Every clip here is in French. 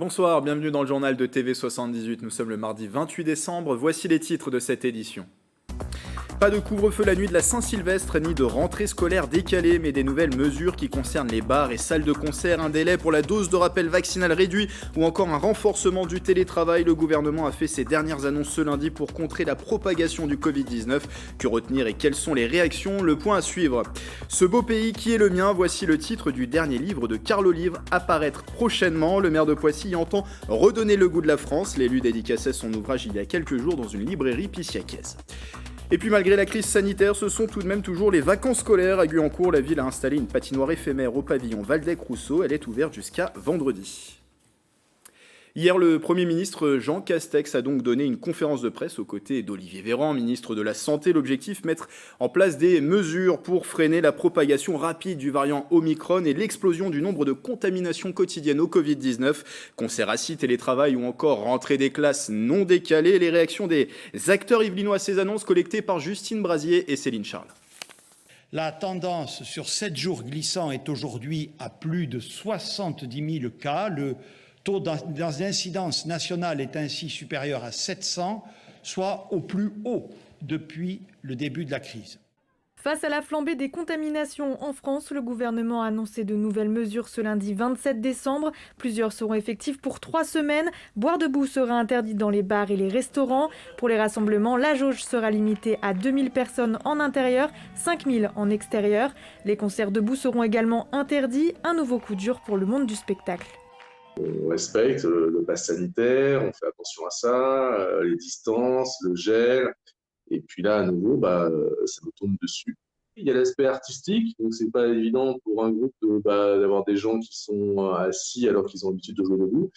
Bonsoir, bienvenue dans le journal de TV78. Nous sommes le mardi 28 décembre. Voici les titres de cette édition. Pas de couvre-feu la nuit de la Saint-Sylvestre ni de rentrée scolaire décalée, mais des nouvelles mesures qui concernent les bars et salles de concert, un délai pour la dose de rappel vaccinal réduit ou encore un renforcement du télétravail. Le gouvernement a fait ses dernières annonces ce lundi pour contrer la propagation du Covid-19. Que retenir et quelles sont les réactions? Le point à suivre. Ce beau pays qui est le mien, voici le titre du dernier livre de Carl Olive, apparaître prochainement. Le maire de Poissy entend redonner le goût de la France. L'élu dédicaçait son ouvrage il y a quelques jours dans une librairie pissiacaise. Et puis malgré la crise sanitaire, ce sont tout de même toujours les vacances scolaires. À Guyancourt, la ville a installé une patinoire éphémère au pavillon Waldeck-Rousseau. Elle est ouverte jusqu'à vendredi. Hier, le Premier ministre Jean Castex a donc donné une conférence de presse aux côtés d'Olivier Véran, ministre de la Santé. L'objectif, mettre en place des mesures pour freiner la propagation rapide du variant Omicron et l'explosion du nombre de contaminations quotidiennes au Covid-19. Concert assis, télétravail ou encore rentrée des classes non décalées. Les réactions des acteurs yvelinois à ces annonces collectées par Justine Brasier et Céline Charles. La tendance sur 7 jours glissants est aujourd'hui à plus de 70 000 cas. Le taux d'incidence nationale est ainsi supérieur à 700, soit au plus haut depuis le début de la crise. Face à la flambée des contaminations en France, le gouvernement a annoncé de nouvelles mesures ce lundi 27 décembre. Plusieurs seront effectives pour 3 semaines. Boire debout sera interdit dans les bars et les restaurants. Pour les rassemblements, la jauge sera limitée à 2000 personnes en intérieur, 5000 en extérieur. Les concerts debout seront également interdits. Un nouveau coup dur pour le monde du spectacle. On respecte le pass sanitaire, on fait attention à ça, les distances, le gel. Et puis là, à nouveau, ça nous tombe dessus. Il y a l'aspect artistique, donc c'est pas évident pour un groupe d'avoir des gens qui sont assis alors qu'ils ont l'habitude de jouer debout.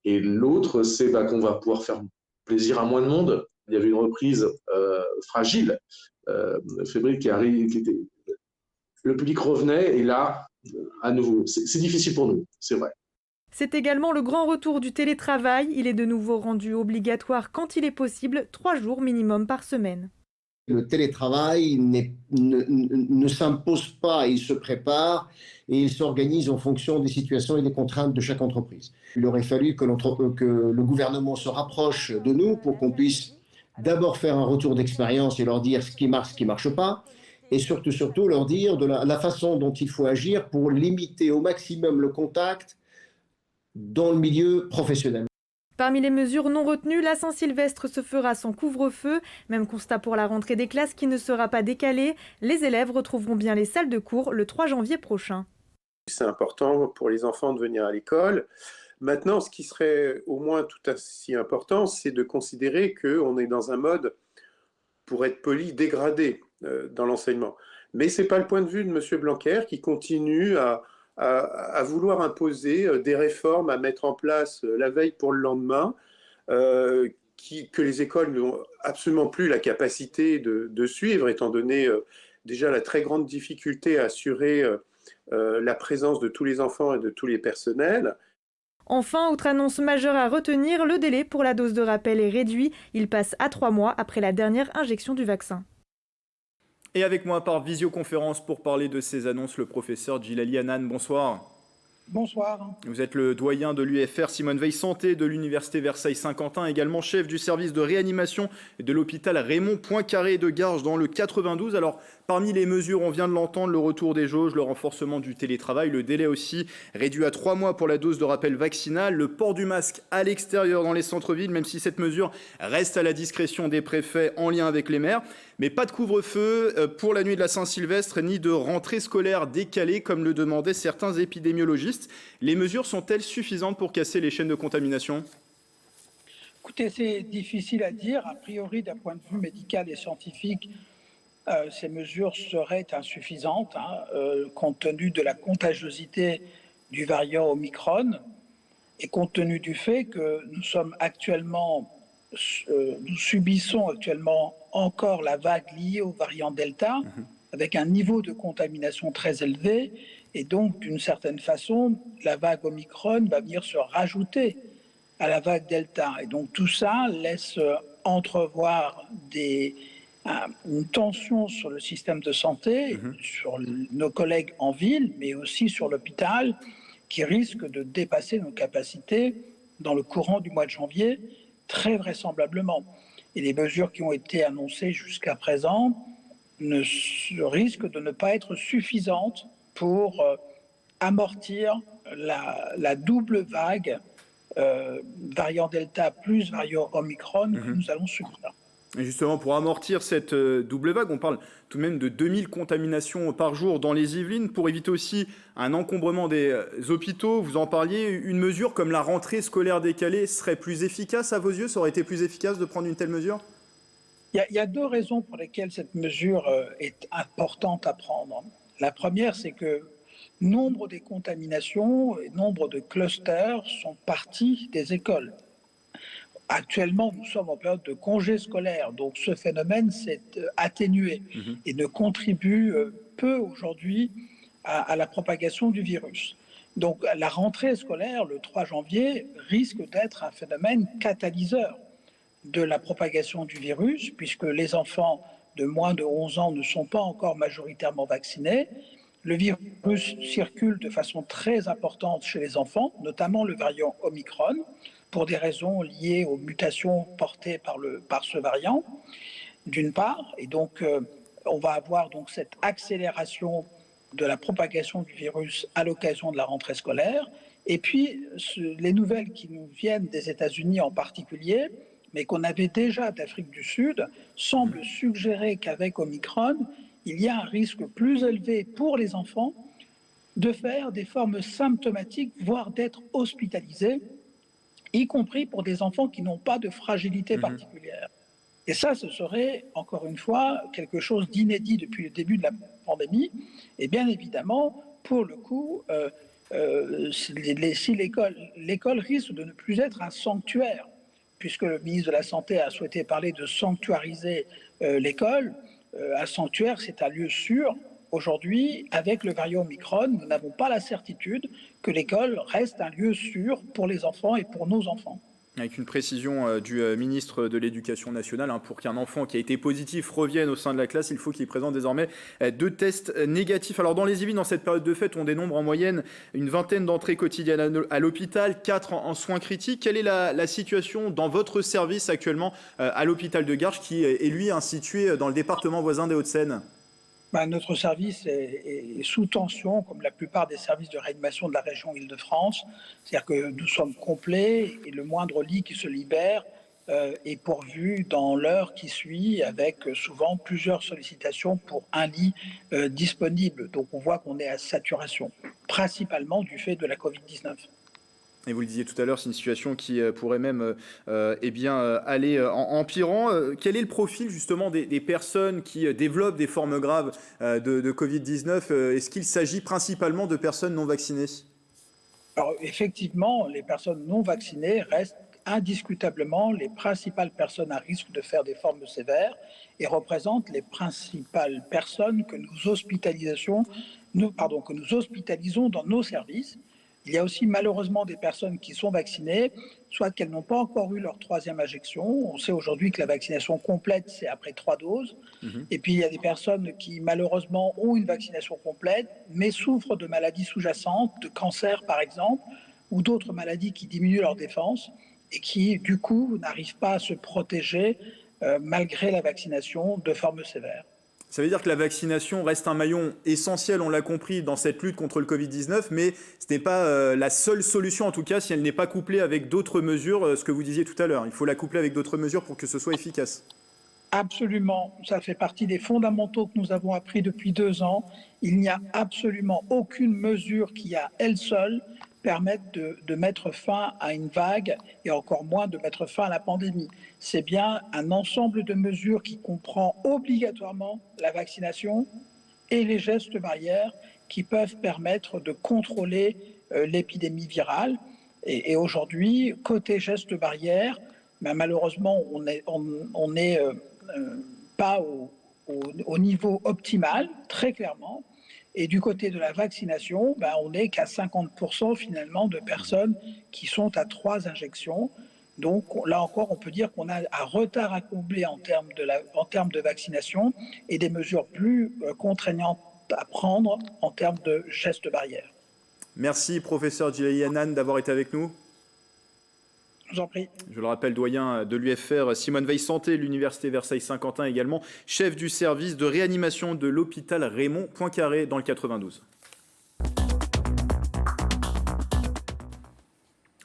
Et l'autre, c'est qu'on va pouvoir faire plaisir à moins de monde. Il y avait une reprise fragile, fébrile qui était... Le public revenait et là, à nouveau, c'est difficile pour nous, c'est vrai. C'est également le grand retour du télétravail. Il est de nouveau rendu obligatoire quand il est possible, 3 jours minimum par semaine. Le télétravail ne s'impose pas, il se prépare et il s'organise en fonction des situations et des contraintes de chaque entreprise. Il aurait fallu que le gouvernement se rapproche de nous pour qu'on puisse d'abord faire un retour d'expérience et leur dire ce qui marche pas, et surtout leur dire de la façon dont il faut agir pour limiter au maximum le contact dans le milieu professionnel. Parmi les mesures non retenues, la Saint-Sylvestre se fera sans couvre-feu. Même constat pour la rentrée des classes qui ne sera pas décalée. Les élèves retrouveront bien les salles de cours le 3 janvier prochain. C'est important pour les enfants de venir à l'école. Maintenant, ce qui serait au moins tout aussi important, c'est de considérer qu'on est dans un mode, pour être poli, dégradé dans l'enseignement. Mais ce n'est pas le point de vue de M. Blanquer qui continue à vouloir imposer des réformes à mettre en place la veille pour le lendemain, que les écoles n'ont absolument plus la capacité de suivre, étant donné déjà la très grande difficulté à assurer la présence de tous les enfants et de tous les personnels. Enfin, autre annonce majeure à retenir, le délai pour la dose de rappel est réduit. Il passe à 3 mois après la dernière injection du vaccin. Et avec moi par visioconférence pour parler de ces annonces, le professeur Djilali Hannan. Bonsoir. Bonsoir. Vous êtes le doyen de l'UFR Simone Veil Santé de l'Université Versailles-Saint-Quentin, également chef du service de réanimation de l'hôpital Raymond Poincaré de Garges dans le 92. Alors, parmi les mesures, on vient de l'entendre, le retour des jauges, le renforcement du télétravail, le délai aussi réduit à 3 mois pour la dose de rappel vaccinal, le port du masque à l'extérieur dans les centres-villes, même si cette mesure reste à la discrétion des préfets en lien avec les maires. Mais pas de couvre-feu pour la nuit de la Saint-Sylvestre, ni de rentrée scolaire décalée, comme le demandaient certains épidémiologistes. Les mesures sont-elles suffisantes pour casser les chaînes de contamination ? Écoutez, c'est difficile à dire. A priori, d'un point de vue médical et scientifique, ces mesures seraient insuffisantes, compte tenu de la contagiosité du variant Omicron et compte tenu du fait que nous subissons actuellement encore la vague liée au variant Delta, avec un niveau de contamination très élevé. Et donc, d'une certaine façon, la vague Omicron va venir se rajouter à la vague Delta. Et donc, tout ça laisse entrevoir une tension sur le système de santé, sur nos collègues en ville, mais aussi sur l'hôpital, qui risque de dépasser nos capacités dans le courant du mois de janvier, très vraisemblablement. Et les mesures qui ont été annoncées jusqu'à présent risquent de ne pas être suffisantes pour amortir la double vague variant Delta plus variant Omicron que nous allons subir. Et justement, pour amortir cette double vague, on parle tout de même de 2000 contaminations par jour dans les Yvelines. Pour éviter aussi un encombrement des hôpitaux, vous en parliez, une mesure comme la rentrée scolaire décalée serait plus efficace à vos yeux? Ça aurait été plus efficace de prendre une telle mesure? Il y a deux raisons pour lesquelles cette mesure est importante à prendre. La première, c'est que nombre des contaminations et nombre de clusters sont partis des écoles. Actuellement, nous sommes en période de congé scolaire, donc ce phénomène s'est atténué et ne contribue peu aujourd'hui à la propagation du virus. Donc la rentrée scolaire, le 3 janvier, risque d'être un phénomène catalyseur de la propagation du virus, puisque les enfants de moins de 11 ans ne sont pas encore majoritairement vaccinés. Le virus circule de façon très importante chez les enfants, notamment le variant Omicron, pour des raisons liées aux mutations portées par ce variant, d'une part. Et donc, on va avoir donc cette accélération de la propagation du virus à l'occasion de la rentrée scolaire. Et puis, les nouvelles qui nous viennent des États-Unis en particulier, mais qu'on avait déjà d'Afrique du Sud, semblent suggérer qu'avec Omicron, il y a un risque plus élevé pour les enfants de faire des formes symptomatiques, voire d'être hospitalisés, y compris pour des enfants qui n'ont pas de fragilité particulière. Et ça, ce serait, encore une fois, quelque chose d'inédit depuis le début de la pandémie. Et bien évidemment, pour le coup, si l'école risque de ne plus être un sanctuaire, puisque le ministre de la Santé a souhaité parler de sanctuariser l'école. Un sanctuaire, c'est un lieu sûr. Aujourd'hui, avec le variant Omicron, nous n'avons pas la certitude que l'école reste un lieu sûr pour les enfants et pour nos enfants. Avec une précision du ministre de l'Éducation nationale, pour qu'un enfant qui a été positif revienne au sein de la classe, il faut qu'il présente désormais 2 tests négatifs. Alors dans les Yvelines, dans cette période de fête, on dénombre en moyenne une vingtaine d'entrées quotidiennes à l'hôpital, 4 en soins critiques. Quelle est la situation dans votre service actuellement à l'hôpital de Garches, qui est lui situé dans le département voisin des Hauts-de-Seine? Notre service est sous tension, comme la plupart des services de réanimation de la région Île-de-France. C'est-à-dire que nous sommes complets et le moindre lit qui se libère est pourvu dans l'heure qui suit, avec souvent plusieurs sollicitations pour un lit disponible. Donc on voit qu'on est à saturation, principalement du fait de la Covid-19. Et vous le disiez tout à l'heure, c'est une situation qui pourrait même aller en empirant. Quel est le profil justement des personnes qui développent des formes graves de Covid-19 ? Est-ce qu'il s'agit principalement de personnes non vaccinées ? Alors effectivement, les personnes non vaccinées restent indiscutablement les principales personnes à risque de faire des formes sévères et représentent les principales personnes que nous hospitalisons dans nos services. Il y a aussi malheureusement des personnes qui sont vaccinées, soit qu'elles n'ont pas encore eu leur 3e injection. On sait aujourd'hui que la vaccination complète, c'est après 3 doses. Et puis il y a des personnes qui malheureusement ont une vaccination complète, mais souffrent de maladies sous-jacentes, de cancer par exemple, ou d'autres maladies qui diminuent leur défense et qui du coup n'arrivent pas à se protéger malgré la vaccination de formes sévères. Ça veut dire que la vaccination reste un maillon essentiel, on l'a compris, dans cette lutte contre le Covid-19, mais ce n'est pas la seule solution, en tout cas, si elle n'est pas couplée avec d'autres mesures, ce que vous disiez tout à l'heure. Il faut la coupler avec d'autres mesures pour que ce soit efficace. Absolument. Ça fait partie des fondamentaux que nous avons appris depuis 2 ans. Il n'y a absolument aucune mesure qui, à elle seule, permette de mettre fin à une vague et encore moins de mettre fin à la pandémie. C'est bien un ensemble de mesures qui comprend obligatoirement la vaccination et les gestes barrières qui peuvent permettre de contrôler l'épidémie virale. Et aujourd'hui, côté gestes barrières, malheureusement, on n'est pas au niveau optimal, très clairement. Et du côté de la vaccination, on n'est qu'à 50% finalement de personnes qui sont à 3 injections. Donc là encore, on peut dire qu'on a un retard à combler en termes de vaccination et des mesures plus contraignantes à prendre en termes de gestes barrières. Merci professeur Djilaly Annane d'avoir été avec nous. Je vous en prie. Je le rappelle, doyen de l'UFR, Simone Veil-Santé, l'Université Versailles-Saint-Quentin également, chef du service de réanimation de l'hôpital Raymond Poincaré dans le 92.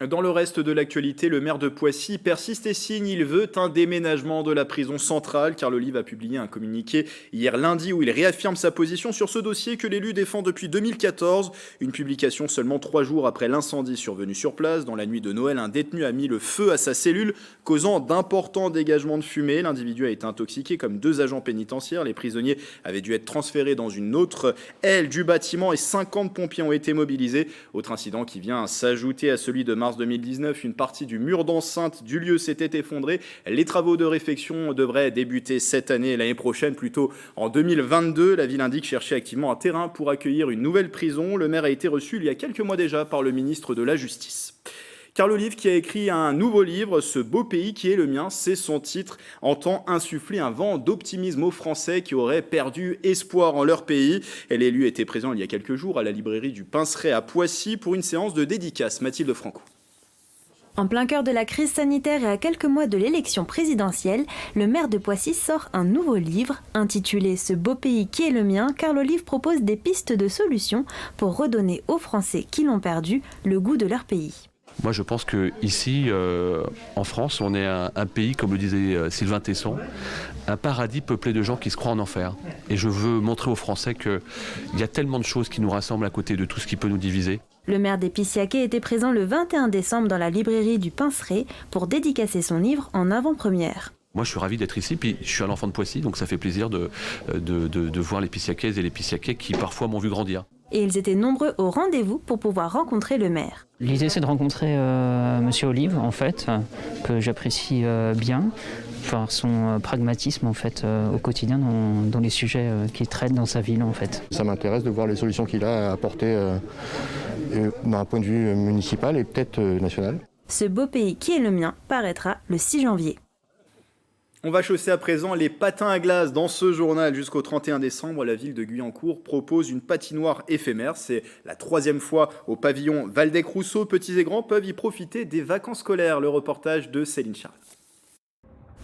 Dans le reste de l'actualité, le maire de Poissy persiste et signe. Il veut un déménagement de la prison centrale. Carl Olive a publié un communiqué hier lundi où il réaffirme sa position sur ce dossier que l'élu défend depuis 2014. Une publication seulement 3 jours après l'incendie survenu sur place. Dans la nuit de Noël, un détenu a mis le feu à sa cellule, causant d'importants dégagements de fumée. L'individu a été intoxiqué comme 2 agents pénitentiaires. Les prisonniers avaient dû être transférés dans une autre aile du bâtiment et 50 pompiers ont été mobilisés. Autre incident qui vient s'ajouter à celui de mars 2019, une partie du mur d'enceinte du lieu s'était effondrée. Les travaux de réfection devraient débuter cette année et l'année prochaine, plutôt en 2022. La ville indique chercher activement un terrain pour accueillir une nouvelle prison. Le maire a été reçu il y a quelques mois déjà par le ministre de la Justice. Carl Olive, qui a écrit un nouveau livre, Ce beau pays qui est le mien, c'est son titre, entend insuffler un vent d'optimisme aux Français qui auraient perdu espoir en leur pays. L'élu était présent il y a quelques jours à la librairie du Pinceret à Poissy pour une séance de dédicace. Mathilde Franco. En plein cœur de la crise sanitaire et à quelques mois de l'élection présidentielle, le maire de Poissy sort un nouveau livre intitulé « Ce beau pays qui est le mien ». Carl Olive propose des pistes de solutions pour redonner aux Français qui l'ont perdu le goût de leur pays. Moi je pense qu'ici, en France, on est un pays, comme le disait Sylvain Tesson, un paradis peuplé de gens qui se croient en enfer. Et je veux montrer aux Français qu'il y a tellement de choses qui nous rassemblent à côté de tout ce qui peut nous diviser. Le maire d'Épissiaquet était présent le 21 décembre dans la librairie du Pinceret pour dédicacer son livre en avant-première. Moi je suis ravi d'être ici, puis je suis un enfant de Poissy, donc ça fait plaisir de voir les Pissiaquaises et les Pissiaquais qui parfois m'ont vu grandir. Et ils étaient nombreux au rendez-vous pour pouvoir rencontrer le maire. L'idée c'est de rencontrer Monsieur Olive en fait, que j'apprécie bien, par son pragmatisme en fait au quotidien dans les sujets qu'il traite dans sa ville en fait. Ça m'intéresse de voir les solutions qu'il a à apporter d'un point de vue municipal et peut-être national. Ce beau pays qui est le mien paraîtra le 6 janvier. On va chausser à présent les patins à glace. Dans ce journal, jusqu'au 31 décembre, la ville de Guyancourt propose une patinoire éphémère. C'est la 3e fois au pavillon Waldeck-Rousseau. Petits et grands peuvent y profiter des vacances scolaires. Le reportage de Céline Charles.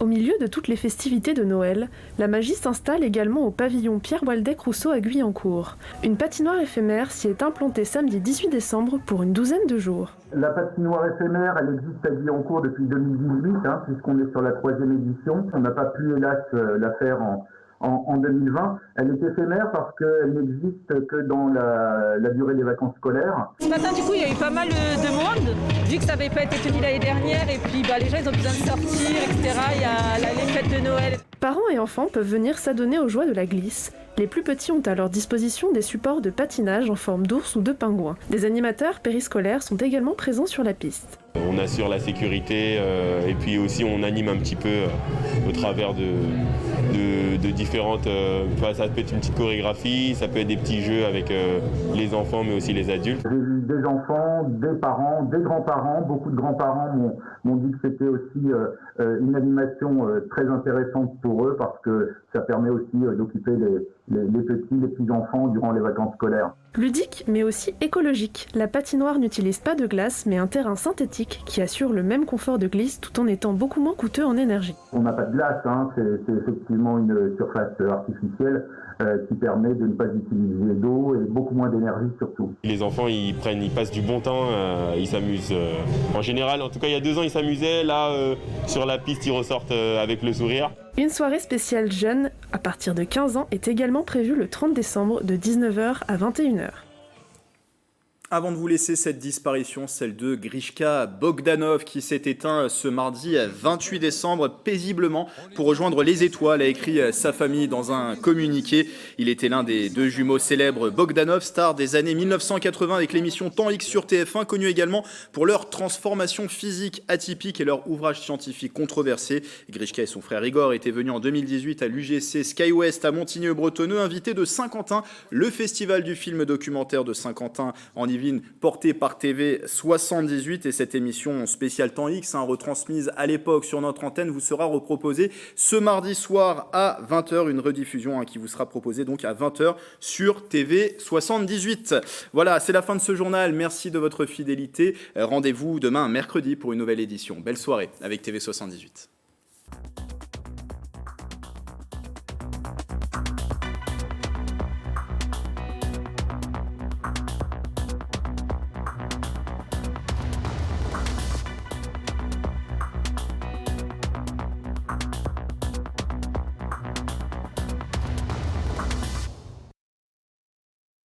Au milieu de toutes les festivités de Noël, la magie s'installe également au pavillon Pierre Waldeck-Rousseau à Guyancourt. Une patinoire éphémère s'y est implantée samedi 18 décembre pour une douzaine de jours. La patinoire éphémère, elle existe à Guyancourt depuis 2018, puisqu'on est sur la 3e édition. On n'a pas pu, hélas, la faire en 2020. Elle est éphémère parce qu'elle n'existe que dans la durée des vacances scolaires. Ce matin, du coup, il y a eu pas mal de monde, vu que ça n'avait pas été tenu l'année dernière. Et puis, les gens, ils ont besoin de sortir, etc. Il y a les fêtes de Noël. Parents et enfants peuvent venir s'adonner aux joies de la glisse. Les plus petits ont à leur disposition des supports de patinage en forme d'ours ou de pingouin. Des animateurs périscolaires sont également présents sur la piste. On assure la sécurité et puis aussi on anime un petit peu au travers de différentes... ça peut être une petite chorégraphie, ça peut être des petits jeux avec les enfants mais aussi les adultes. J'ai vu des enfants, des parents, des grands-parents. Beaucoup de grands-parents m'ont dit que c'était aussi une animation très intéressante pour eux parce que ça permet aussi d'occuper les petits-enfants durant les vacances scolaires. Ludique, mais aussi écologique. La patinoire n'utilise pas de glace, mais un terrain synthétique qui assure le même confort de glisse tout en étant beaucoup moins coûteux en énergie. On n'a pas de glace, c'est effectivement une surface artificielle qui permet de ne pas utiliser d'eau et beaucoup moins d'énergie surtout. Les enfants, ils passent du bon temps, ils s'amusent. En général, en tout cas il y a 2 ans, ils s'amusaient. Là, sur la piste, ils ressortent avec le sourire. Une soirée spéciale jeunes à partir de 15 ans est également prévue le 30 décembre de 19h à 21h. Avant de vous laisser cette disparition, celle de Grishka Bogdanov qui s'est éteint ce mardi 28 décembre paisiblement pour rejoindre les étoiles, a écrit sa famille dans un communiqué. Il était l'un des 2 jumeaux célèbres Bogdanov, star des années 1980 avec l'émission Temps X sur TF1, connue également pour leur transformation physique atypique et leur ouvrage scientifique controversé. Grishka et son frère Igor étaient venus en 2018 à l'UGC SkyWest à Montigny-le-Bretonneux, invités de Saint-Quentin, le festival du film documentaire de Saint-Quentin en Yvelines divine portée par TV78 et cette émission spéciale temps X, retransmise à l'époque sur notre antenne, vous sera reproposée ce mardi soir à 20h, une rediffusion qui vous sera proposée donc à 20h sur TV78. Voilà, c'est la fin de ce journal, merci de votre fidélité. Rendez-vous demain mercredi pour une nouvelle édition. Belle soirée avec TV78.